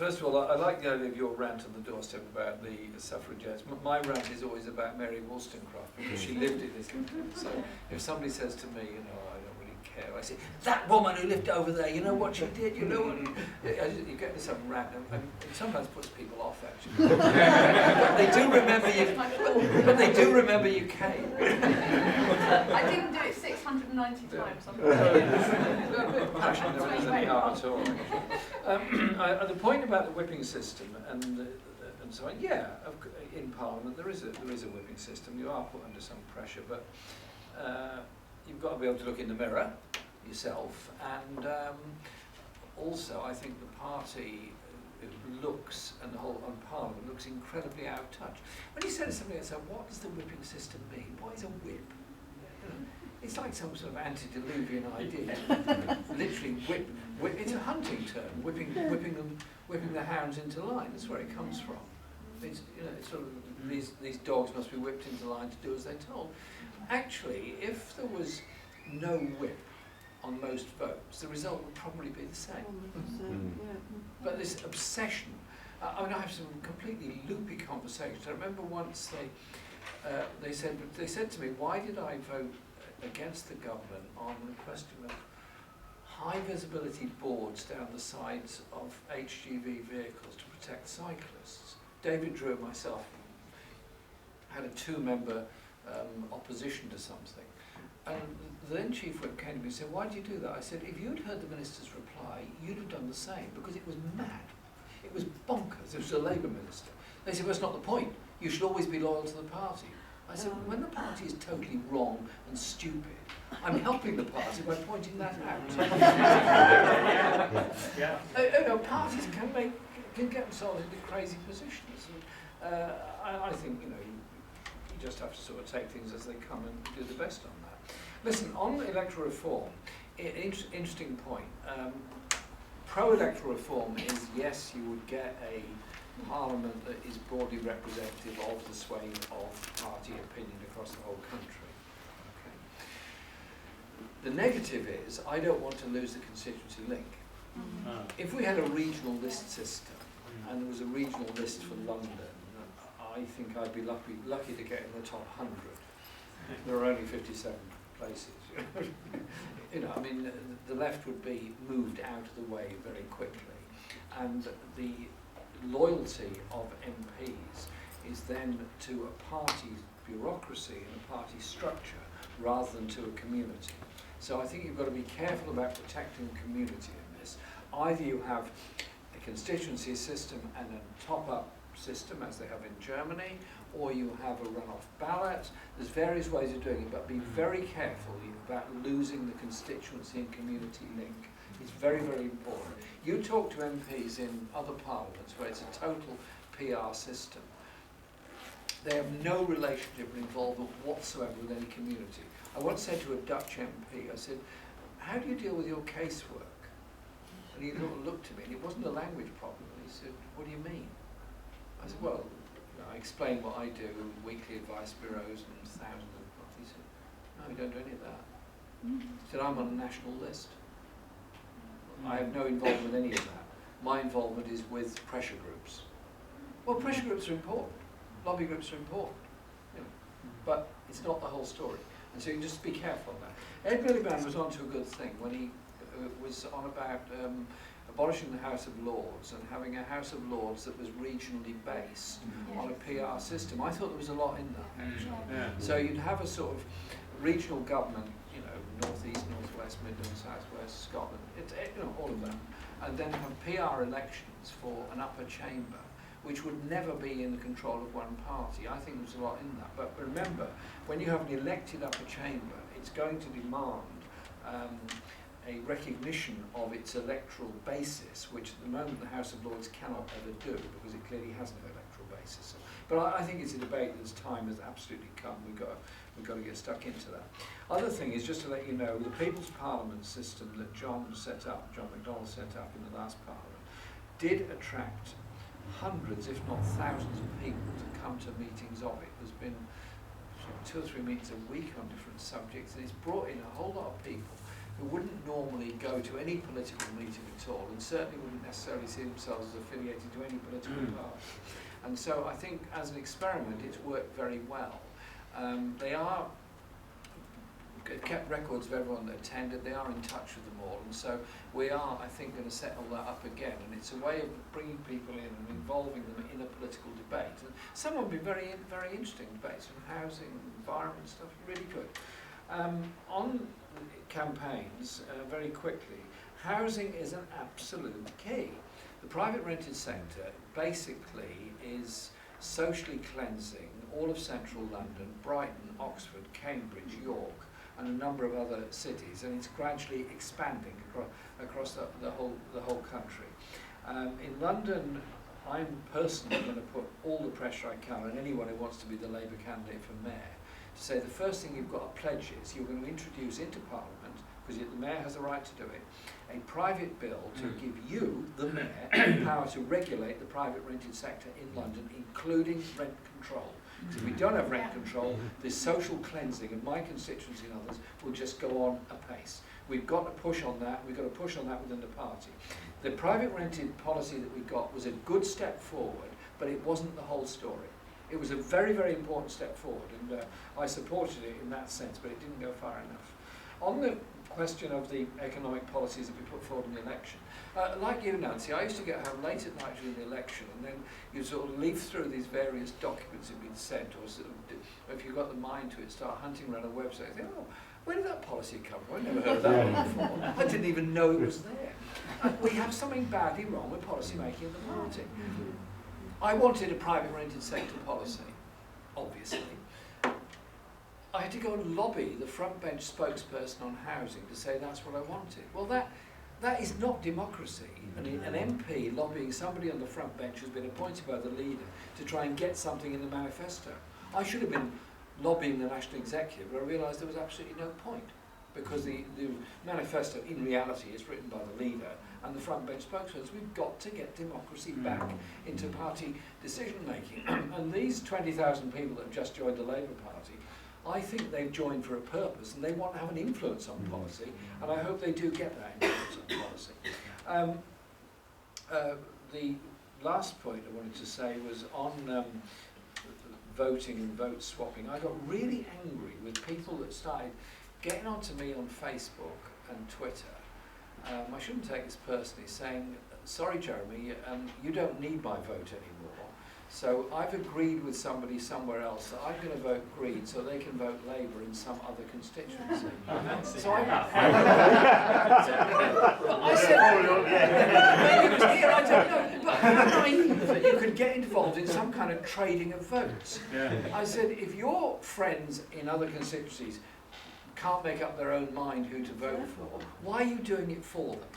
First of all, I like the idea of your rant on the doorstep about the suffragettes. My rant is always about Mary Wollstonecraft, because she lived in Islington. So if somebody says to me, you know, I don't really care, I say, that woman who lived over there, you know what she did, you know what... You get to some rant, and it sometimes puts people off, actually. But they do remember you, but they do remember you came. I didn't do it 690 times. Passion, there isn't any harm at all. The point about the whipping system and so on, yeah, in Parliament there is a whipping system. You are put under some pressure, but you've got to be able to look in the mirror yourself, and also I think the party looks, and the whole on Parliament looks incredibly out of touch. When you say to somebody, so what does the whipping system mean? What is a whip? You know, it's like some sort of antediluvian idea. Literally, whip. It's a hunting term. Whipping the hounds into line. That's where it comes from. It's, you know, it's sort of these dogs must be whipped into line to do as they're told. Actually, if there was no whip on most votes, the result would probably be the same. But this obsession. I mean, I have some completely loopy conversations. I remember once they said to me, why did I vote against the government on the question of high visibility boards down the sides of HGV vehicles to protect cyclists? David Drew and myself had a two-member opposition to something. And the then Chief Whip came to me and said, why did you do that? I said, if you'd heard the Minister's reply, you'd have done the same, because it was mad. It was bonkers. It was a Labour Minister. They said, well, that's not the point. You should always be loyal to the party. I said, when the party is totally wrong and stupid, I'm helping the party by pointing that out. Parties can get themselves into crazy positions. And, I think, you know, you just have to sort of take things as they come and do the best on that. Listen, on electoral reform, interesting point. Pro-electoral reform is, yes, you would get a Parliament that is broadly representative of the sway of party opinion across the whole country. Okay. The negative is, I don't want to lose the constituency link. If we had a regional list system, and there was a regional list for London, I think I'd be lucky to get in the top 100. There are only 57 places. You know, I mean, the left would be moved out of the way very quickly, and the loyalty of MPs is then to a party bureaucracy and a party structure rather than to a community. So I think you've got to be careful about protecting the community in this. Either you have a constituency system and a top-up system as they have in Germany, or you have a runoff ballot. There's various ways of doing it, but be very careful about losing the constituency and community link. It's very, very important. You talk to MPs in other parliaments where it's a total PR system. They have no relationship or involvement whatsoever with any community. I once said to a Dutch MP, I said, how do you deal with your casework? And he looked at me, and it wasn't a language problem. He said, what do you mean? I said, well, I explained what I do, weekly advice bureaus and thousands of... He said, no, we don't do any of that. He said, I'm on a national list. I have no involvement with any of that. My involvement is with pressure groups. Well, pressure groups are important. Lobby groups are important. You know, but it's not the whole story. And so you just be careful of that. Ed Miliband was on to a good thing when he was on about abolishing the House of Lords and having a House of Lords that was regionally based on a PR system. I thought there was a lot in that, actually. So you'd have a sort of regional government, you know, North East, North West, Midlands, South West, Scotland, you know, all of that. And then have PR elections for an upper chamber, which would never be in the control of one party. I think there's a lot in that. But remember, when you have an elected upper chamber, it's going to demand a recognition of its electoral basis, which at the moment the House of Lords cannot ever do, because it clearly has no electoral basis. But I think it's a debate that's time has absolutely come. We've got to get stuck into that. Other thing is, just to let you know, the People's Parliament system that John McDonnell set up in the last Parliament, did attract hundreds, if not thousands of people to come to meetings of it. There's been sort of 2 or 3 meetings a week on different subjects, and it's brought in a whole lot of people who wouldn't normally go to any political meeting at all, and certainly wouldn't necessarily see themselves as affiliated to any political party. And so I think as an experiment it's worked very well. They are kept records of everyone that attended, they are in touch with them all, and so we are, I think, going to settle that up again, and it's a way of bringing people in and involving them in a political debate. And some will be very, very interesting debates on housing, environment stuff, really good. On campaigns, very quickly, housing is an absolute key. The private rented sector basically is socially cleansing all of central London, Brighton, Oxford, Cambridge, York, and a number of other cities, and it's gradually expanding across the whole country. In London, I'm personally going to put all the pressure I can on anyone who wants to be the Labour candidate for mayor to say the first thing you've got to pledge is you're going to introduce into Parliament, because the mayor has the right to do it, a private bill to give you, the mayor, the power to regulate the private rented sector in London, including rent control. Because if we don't have rent control, this social cleansing of my constituency and others will just go on apace. We've got to push on that, we've got to push on that within the party. The private rented policy that we got was a good step forward, but it wasn't the whole story. It was a very, very important step forward, and I supported it in that sense, but it didn't go far enough. On the question of the economic policies that we put forward in the election, like you, Nancy, I used to get home late at night during the election, and then you sort of leaf through these various documents that have been sent, or sort of, if you've got the mind to it, start hunting around a website and think, oh, where did that policy come from? I never heard of that one before. I didn't even know it was there. We have something badly wrong with policy making in the party. I wanted a private rented sector policy, obviously. I had to go and lobby the front bench spokesperson on housing to say that's what I wanted. Well, that is not democracy. An MP lobbying somebody on the front bench who's been appointed by the leader to try and get something in the manifesto. I should have been lobbying the National Executive, but I realised there was absolutely no point, because the manifesto in reality is written by the leader and the front bench spokespersons. We've got to get democracy back into party decision making. And these 20,000 people that have just joined the Labour Party, I think they've joined for a purpose, and they want to have an influence on policy, and I hope they do get that influence on policy. The last point I wanted to say was on voting and vote swapping. I got really angry with people that started getting onto me on Facebook and Twitter. I shouldn't take this personally, saying, sorry Jeremy, you don't need my vote anymore. So I've agreed with somebody somewhere else that I'm going to vote Green so they can vote Labour in some other constituency. So I said, maybe it was here, I don't know, but how naive that you could get involved in some kind of trading of votes. I said, if your friends in other constituencies can't make up their own mind who to vote for, why are you doing it for them?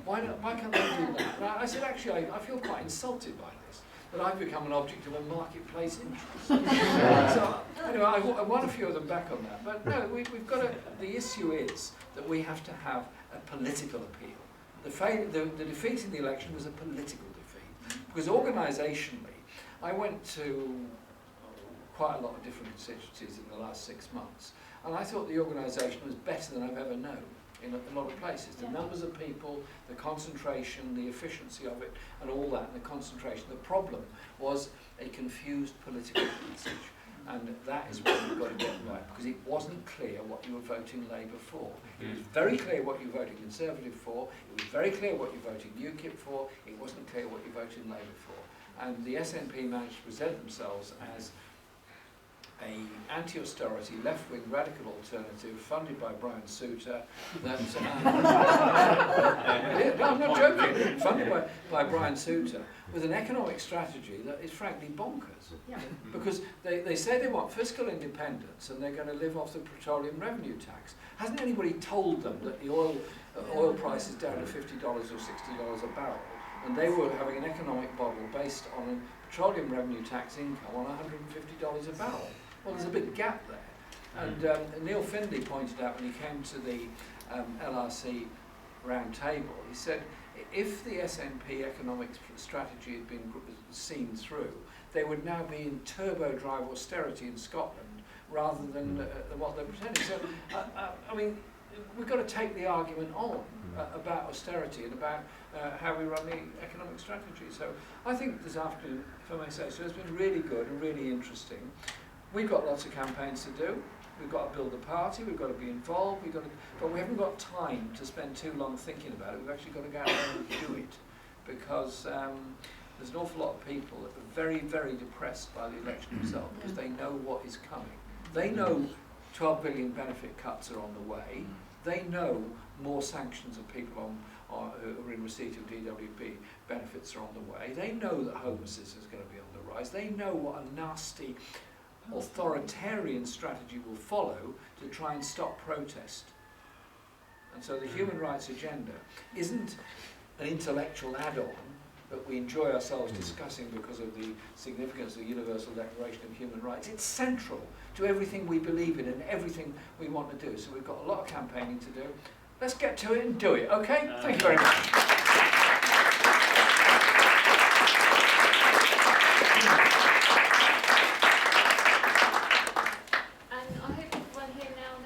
Why can't they do that? And I said, actually, I feel quite insulted by this, that I've become an object of a marketplace interest. So, anyway, I won a few of them back on that. But no, we've got to, the issue is that we have to have a political appeal. The defeat in the election was a political defeat. Because organisationally, I went to quite a lot of different constituencies in the last 6 months, and I thought the organisation was better than I've ever known in a lot of places. The numbers of people, the concentration, the efficiency of it, and all that, and the concentration. The problem was a confused political message, and that is what we've got to get right, because it wasn't clear what you were voting Labour for. It was very clear what you were voting Conservative for, it was very clear what you were voting UKIP for, it wasn't clear what you were voting Labour for. And the SNP managed to present themselves as an anti-austerity, left-wing radical alternative funded by Brian Souter that no, I'm not joking, funded by Brian Souter, with an economic strategy that is frankly bonkers. Because they say they want fiscal independence and they're going to live off the petroleum revenue tax. Hasn't anybody told them that the oil price is down to $50 or $60 a barrel, and they were having an economic model based on a petroleum revenue tax income on $150 a barrel? Well, there's a big gap there. And Neil Findlay pointed out when he came to the LRC round table, he said, if the SNP economic strategy had been seen through, they would now be in turbo drive austerity in Scotland rather than what they're pretending. So, I mean, we've got to take the argument on about austerity and about how we run the economic strategy. So I think this afternoon, if I may say so, has been really good and really interesting. We've got lots of campaigns to do. We've got to build a party, we've got to be involved, but we haven't got time to spend too long thinking about it. We've actually got to go out there and do it, because there's an awful lot of people that are very, very depressed by the election itself, because they know what is coming. They know 12 billion benefit cuts are on the way. They know more sanctions of people who are in receipt of DWP benefits are on the way. They know that homelessness is going to be on the rise. They know what a nasty authoritarian strategy will follow to try and stop protest. And so the human rights agenda isn't an intellectual add-on that we enjoy ourselves discussing because of the significance of the Universal Declaration of Human Rights. It's central to everything we believe in and everything we want to do. So we've got a lot of campaigning to do. Let's get to it and do it, okay? Thank you very much.